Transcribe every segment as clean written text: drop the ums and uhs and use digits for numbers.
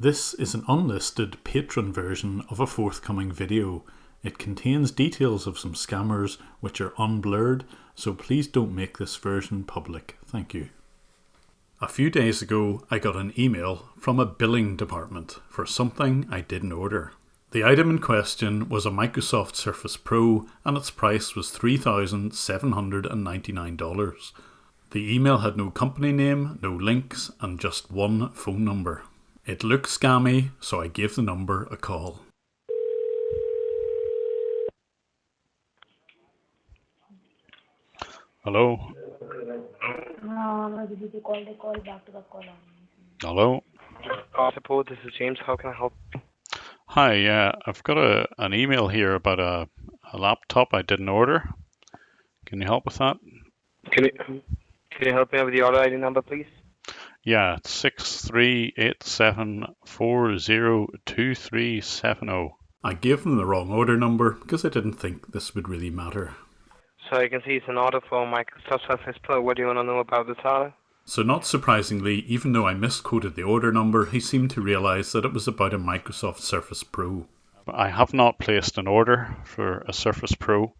This is an unlisted patron version of a forthcoming video. It contains details of some scammers which are unblurred, so please don't make this version public. Thank you. A few days ago, I got an email from a billing department for something I didn't order. The item in question was a Microsoft Surface Pro and its price was $3,799. The email had no company name, no links, and just one phone number. It looked scammy, so I gave the number a call. Hello? Hello? Support, this is James. How can I help? Hi, I've got an email here about a laptop I didn't order. Can you help with that? Can you help me with the order ID number, please? Yeah, it's 6387402370. I gave them the wrong order number because I didn't think this would really matter. So I can see it's an order for Microsoft Surface Pro. What do you want to know about this order? So not surprisingly, even though I misquoted the order number, he seemed to realise that it was about a Microsoft Surface Pro. I have not placed an order for a Surface Pro,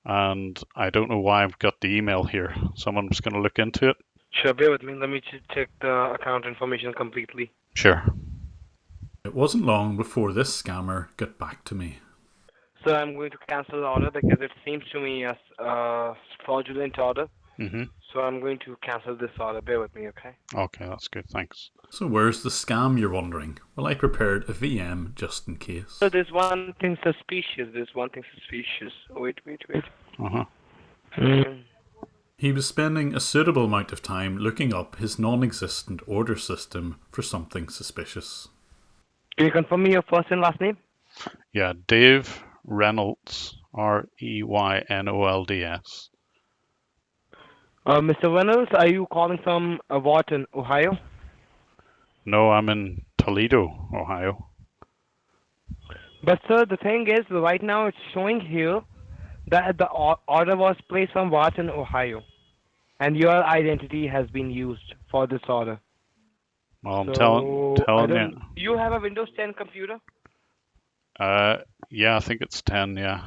and I don't know why I've got the email here. Someone's going to look into it. Sure, bear with me. Let me check the account information completely. Sure. It wasn't long before this scammer got back to me. So I'm going to cancel the order because it seems to me as a fraudulent order. Mm-hmm. So I'm going to cancel this order. Bear with me, okay? Okay, that's good, thanks. So where's the scam, you're wondering? Well, I prepared a VM just in case. So there's one thing suspicious. Wait. Uh-huh. He was spending a suitable amount of time looking up his non-existent order system for something suspicious. Can you confirm me your first and last name? Yeah, Dave Reynolds, Reynolds. Mr. Reynolds, are you calling from Wharton, Ohio? No, I'm in Toledo, Ohio. But sir, the thing is, right now it's showing here that the order was placed from Wharton, Ohio, and your identity has been used for this order. Well, I'm telling you. You have a Windows 10 computer? Yeah, I think it's 10, yeah.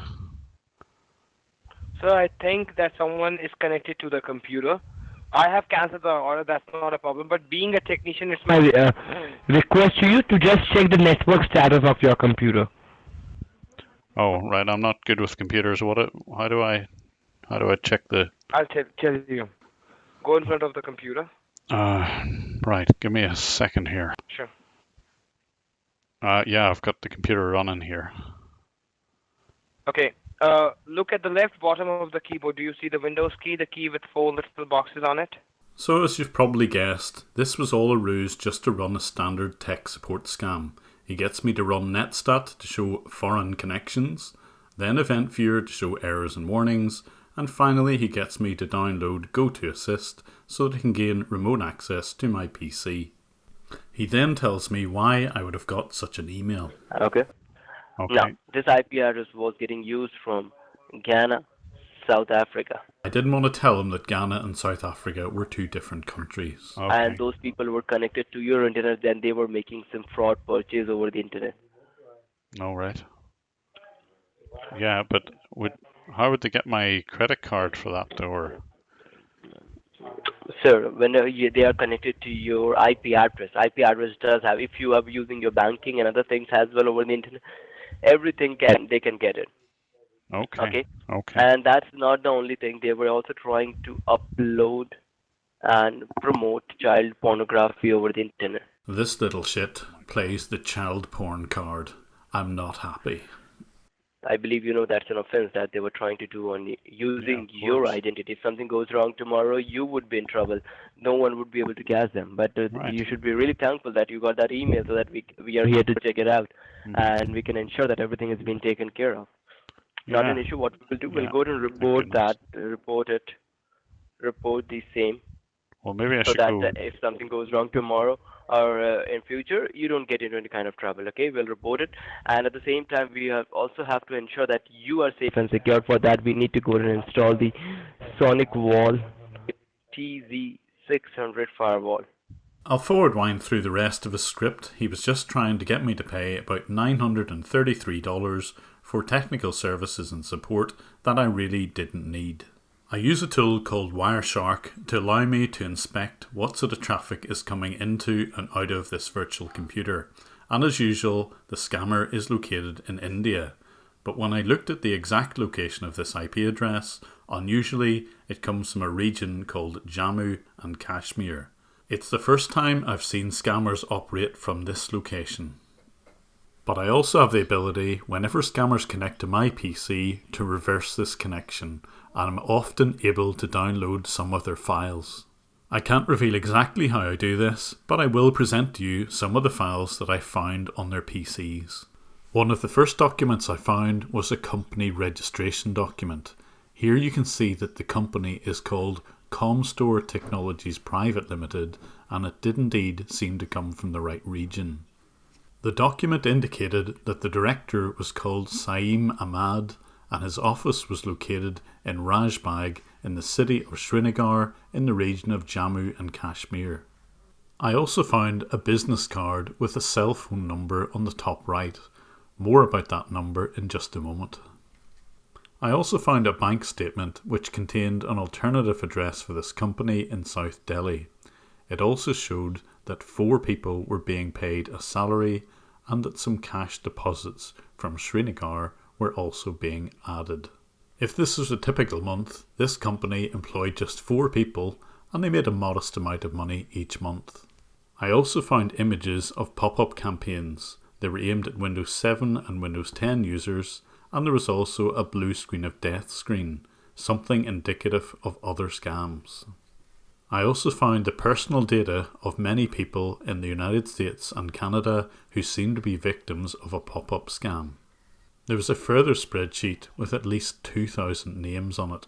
Sir, I think that someone is connected to the computer. I have cancelled the order, that's not a problem, but being a technician, it's my request to you to just check the network status of your computer. Oh, right, I'm not good with computers. How do I check the... I'll tell you. Go in front of the computer. Right, give me a second here. Sure. Yeah, I've got the computer running here. Okay. Look at the left bottom of the keyboard. Do you see the Windows key, the key with 4 little boxes on it? So as you've probably guessed, this was all a ruse just to run a standard tech support scam. He gets me to run Netstat to show foreign connections, then Event Viewer to show errors and warnings, and finally he gets me to download GoToAssist so that he can gain remote access to my PC. He then tells me why I would have got such an email. Okay. Now, this IP address was getting used from Ghana, South Africa. I didn't want to tell him that Ghana and South Africa were two different countries. Okay. And those people were connected to your internet, then they were making some fraud purchase over the internet. Oh, right. Yeah, but how would they get my credit card for that, or? Sir, when they are connected to your IP address does have, if you are using your banking and other things as well over the internet, everything they can get it. Okay. And that's not the only thing. They were also trying to upload and promote child pornography over the internet. This little shit plays the child porn card. I'm not happy. I believe you know that's an offense that they were trying to do on using your identity. If something goes wrong tomorrow, you would be in trouble. No one would be able to catch them. But you should be really thankful that you got that email so that we are here to check it out. And we can ensure that everything has been taken care of. Not an issue. What we'll do, we'll go and report the same. Well, maybe I should go. So that if something goes wrong tomorrow or in future, you don't get into any kind of trouble, okay? We'll report it. And at the same time, we also have to ensure that you are safe and secure. For that, we need to go and install the Sonic Wall TZ600 firewall. I'll forward wind through the rest of his script. He was just trying to get me to pay about $933 for technical services and support that I really didn't need. I use a tool called Wireshark to allow me to inspect what sort of traffic is coming into and out of this virtual computer. And as usual, the scammer is located in India. But when I looked at the exact location of this IP address, unusually it comes from a region called Jammu and Kashmir. It's the first time I've seen scammers operate from this location. But I also have the ability, whenever scammers connect to my PC, to reverse this connection, and I'm often able to download some of their files. I can't reveal exactly how I do this, but I will present to you some of the files that I found on their PCs. One of the first documents I found was a company registration document. Here you can see that the company is called Comstore Technologies Private Limited, and it did indeed seem to come from the right region. The document indicated that the director was called Saeem Ahmad and his office was located in Rajbag in the city of Srinagar in the region of Jammu and Kashmir. I also found a business card with a cell phone number on the top right. More about that number in just a moment. I also found a bank statement which contained an alternative address for this company in South Delhi. It also showed that 4 people were being paid a salary and that some cash deposits from Srinagar were also being added. If this was a typical month, this company employed just 4 people and they made a modest amount of money each month. I also found images of pop-up campaigns. They were aimed at Windows 7 and Windows 10 users, and there was also a blue screen of death screen, something indicative of other scams. I also found the personal data of many people in the United States and Canada who seemed to be victims of a pop-up scam. There was a further spreadsheet with at least 2,000 names on it.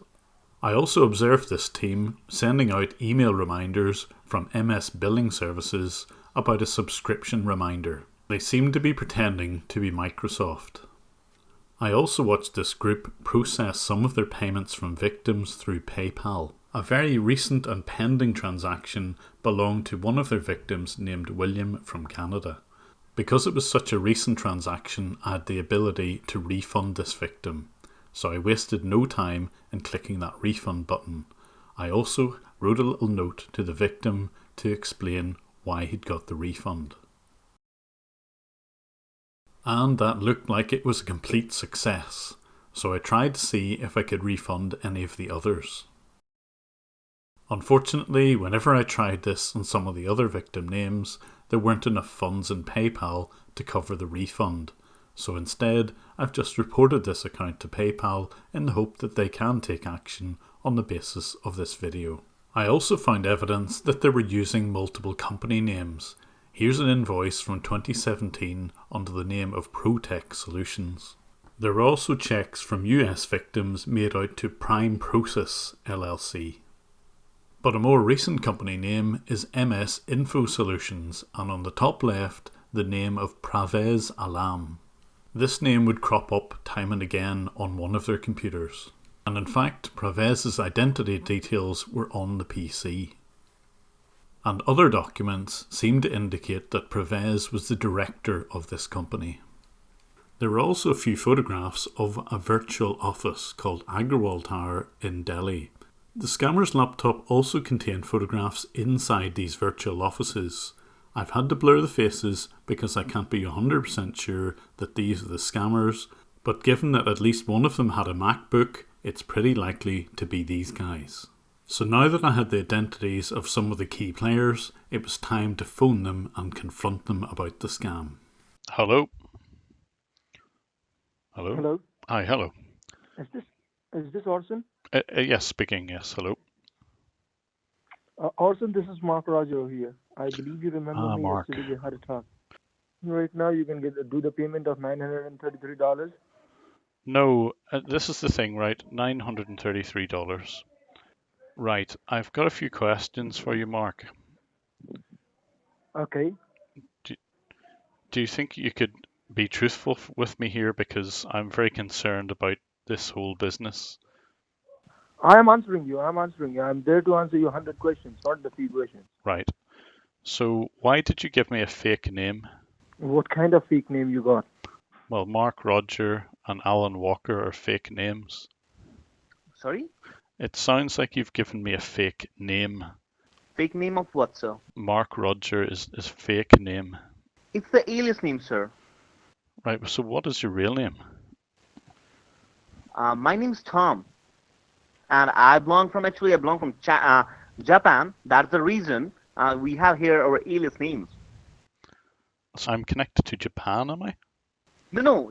I also observed this team sending out email reminders from MS Billing Services about a subscription reminder. They seemed to be pretending to be Microsoft. I also watched this group process some of their payments from victims through PayPal. A very recent and pending transaction belonged to one of their victims named William from Canada. Because it was such a recent transaction, I had the ability to refund this victim, so I wasted no time in clicking that refund button. I also wrote a little note to the victim to explain why he'd got the refund. And that looked like it was a complete success, so I tried to see if I could refund any of the others. Unfortunately, whenever I tried this on some of the other victim names, there weren't enough funds in PayPal to cover the refund, so instead I've just reported this account to PayPal in the hope that they can take action on the basis of this video. I also found evidence that they were using multiple company names. Here's an invoice from 2017 under the name of ProTech Solutions. There were also checks from US victims made out to Prime Process LLC. But a more recent company name is MS Info Solutions, and on the top left the name of Pravez Alam. This name would crop up time and again on one of their computers, and in fact Pravez's identity details were on the PC. And other documents seem to indicate that Pravez was the director of this company. There were also a few photographs of a virtual office called Agrawal Tower in Delhi. The scammer's laptop also contained photographs inside these virtual offices. I've had to blur the faces because I can't be 100% sure that these are the scammers, but given that at least one of them had a MacBook, it's pretty likely to be these guys. So now that I had the identities of some of the key players, it was time to phone them and confront them about the scam. Hello? Hello? Hello. Hi, hello. Is this Orson? Yes, speaking, yes, hello. Orson, this is Mark Roger here. I believe you remember me Mark. yesterday. We had a talk. Right now, you can do the payment of $933. No, this is the thing, right? $933. Right, I've got a few questions for you, Mark. Okay. Do you think you could be truthful with me here, because I'm very concerned about this whole business? I am answering you. I'm there to answer your 100 questions, not the few questions. Right. So why did you give me a fake name? What kind of fake name you got? Well, Mark Roger and Alan Walker are fake names. Sorry? It sounds like you've given me a fake name. Fake name of what, sir? Mark Roger is fake name. It's the alias name, sir. Right, so what is your real name? My name's Tom. And I belong from Japan. That's the reason we have here our alias names. So I'm connected to Japan, am I? No,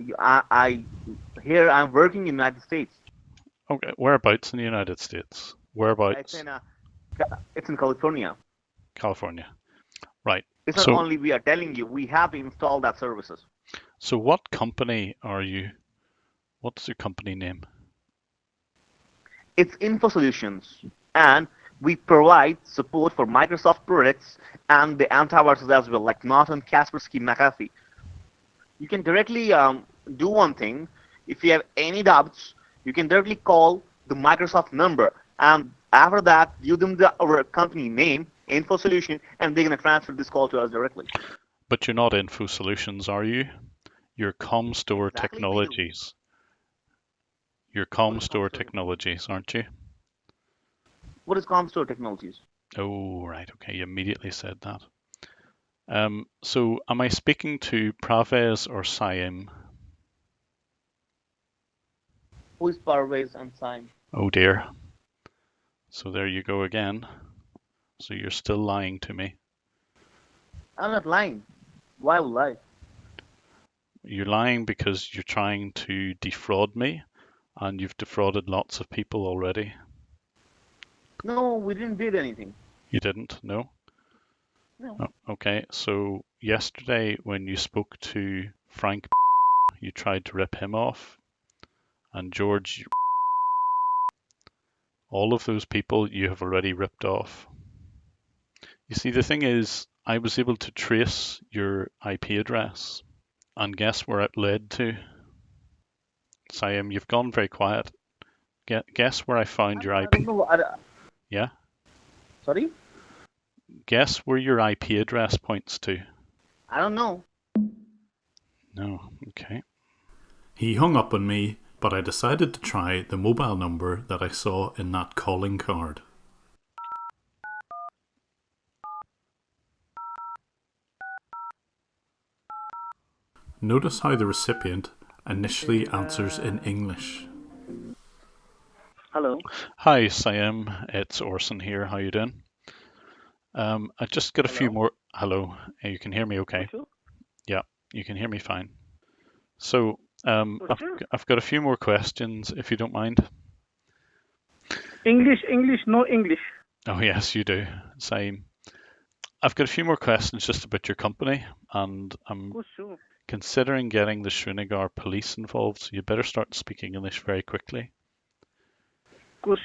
here I'm working in the United States. Okay, whereabouts in the United States? Whereabouts? It's in California. California. Right. It's not only we are telling you, we have installed that services. So what company are you? What's your company name? It's Info Solutions, and we provide support for Microsoft products and the antiviruses as well, like Norton, Kaspersky, McAfee. You can directly do one thing. If you have any doubts, you can directly call the Microsoft number, and after that, give them our company name, Info Solution, and they're going to transfer this call to us directly. But you're not Info Solutions, are you? You're Comstore Exactly, Technologies. You're Comstore Technologies, aren't you? What is Comstore Technologies? Oh, right. Okay, you immediately said that. So am I speaking to Pravez or Saim? Who is Parvez and Saim? Oh dear. So there you go again. So you're still lying to me. I'm not lying. Why would I lie? You're lying because you're trying to defraud me, and you've defrauded lots of people already. No, we didn't do anything. You didn't? No? No. Oh, okay, so yesterday when you spoke to Frank, you tried to rip him off, and George, all of those people you have already ripped off. You see, the thing is, I was able to trace your IP address, and guess where it led to? Siam, you've gone very quiet. Guess where I found your IP? I don't know. Yeah? Sorry? Guess where your IP address points to? I don't know. No, okay. He hung up on me, but I decided to try the mobile number that I saw in that calling card. Notice how the recipient initially answers in English. Hello. Hi, Siam. It's Orson here. How you doing? I just got a few more. Hello. You can hear me okay? Yeah, you can hear me fine. So I've got a few more questions, if you don't mind. English, no English. Oh yes, you do. Same. I've got a few more questions just about your company, and I'm considering getting the Srinagar police involved, so you better start speaking English very quickly.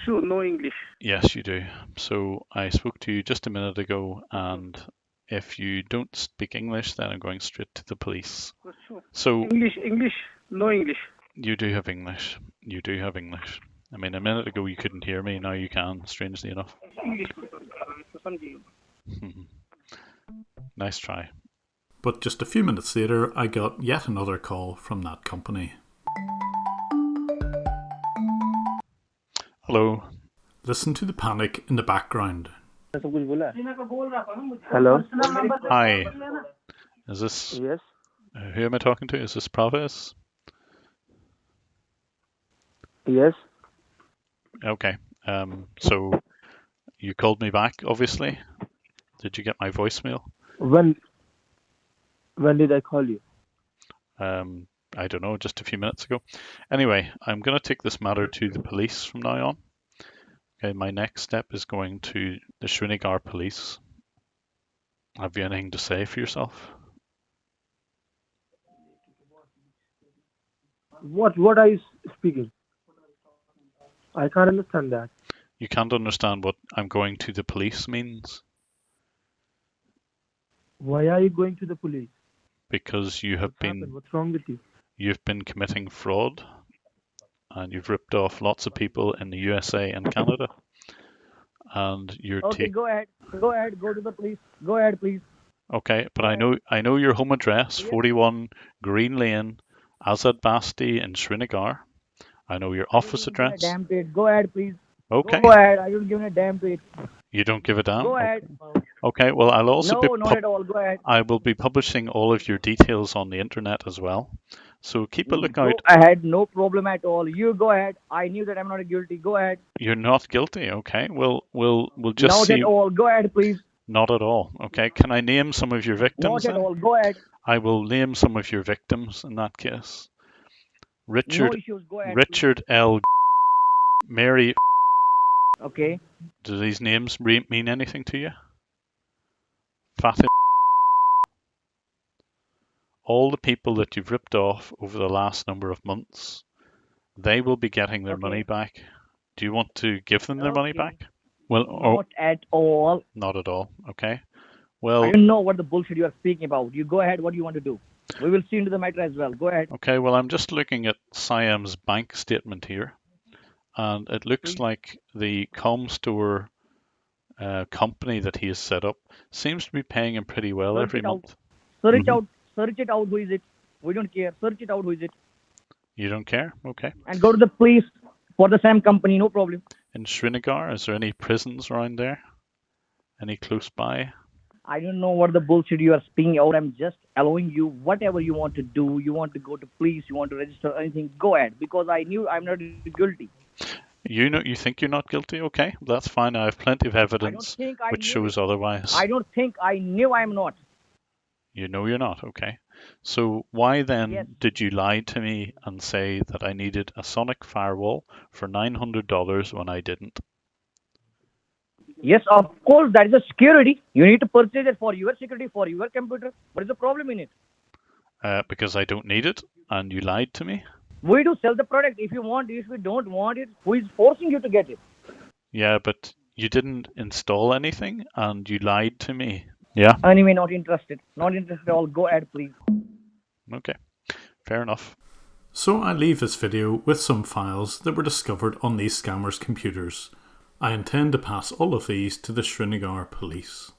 No English. Yes, you do. So I spoke to you just a minute ago, and if you don't speak English, then I'm going straight to the police. So English, no English. You do have English. You do have English. I mean, a minute ago you couldn't hear me, now you can, strangely enough. English. Nice try. But just a few minutes later, I got yet another call from that company. Hello. Listen to the panic in the background. Hello? Hi. Is this... Yes? Who am I talking to? Is this Pravez? Yes? Okay. So you called me back, obviously. Did you get my voicemail? When did I call you? I don't know, just a few minutes ago. Anyway, I'm going to take this matter to the police from now on. Okay, my next step is going to the Srinagar police. Have you anything to say for yourself? What are you speaking? I can't understand that. You can't understand what I'm going to the police means? Why are you going to the police? Because you have been... What's wrong with you? You've been committing fraud, and you've ripped off lots of people in the USA and Canada. and your Okay, go ahead. Go ahead. Go to the police. Go ahead, please. Okay, but Go ahead. I know your home address, Yes. 41 Green Lane, Azad Basti in Srinagar. I know your I don't office even give a address. damn to it. Go ahead, please. Okay, Go ahead. I don't give a damn to it. you don't give a damn. Go Okay. ahead. Okay, well, I'll also be No, not at all. Go ahead. I will be publishing all of your details on the internet as well. So keep a lookout. Go ahead. No problem at all. You go ahead. I knew that I'm not guilty. Go ahead. You're not guilty, okay? We'll just Not see. at all. Go ahead, please. Not at all. Okay. Can I name some of your victims Not at then? all. Go ahead. I will name some of your victims in that case. No Richard issues. Go ahead. Richard L. Mary. Okay. Do these names mean anything to you? Fatima. All the people that you've ripped off over the last number of months, they will be getting their money back. Do you want to give them their money back? Well, Not at all. Not at all. Okay. I Well, don't know what the bullshit you are speaking about. You go ahead. What do you want to do? We will see into the matter as well. Go ahead. okay. Well, I'm just looking at Siam's bank statement here, and it looks like the Comstore company that he has set up seems to be paying him pretty well every month. Search out. Search it out. Who is it? We don't care. Search it out. Who is it? You don't care? Okay. And go to the police for the same company. No problem. In Srinagar, is there any prisons around there? Any close by? I don't know what the bullshit you are speaking out. I'm just allowing you whatever you want to do. You want to go to police, you want to register anything, go ahead. Because I knew I'm not guilty. You think you're not guilty? Okay, that's fine. I have plenty of evidence which shows otherwise. I don't think I knew I'm not. You know you're not, okay. So why then did you lie to me and say that I needed a sonic firewall for $900 when I didn't? Yes, of course, that is a security. You need to purchase it for your security, for your computer. What is the problem in it? Because I don't need it, and you lied to me? We do sell the product. If you want it, if you don't want it, who is forcing you to get it? Yeah, but you didn't install anything, and you lied to me. Yeah? Anyway, not interested. Not interested at all. Go ahead, please. Okay, fair enough. So I leave this video with some files that were discovered on these scammers' computers. I intend to pass all of these to the Srinagar police.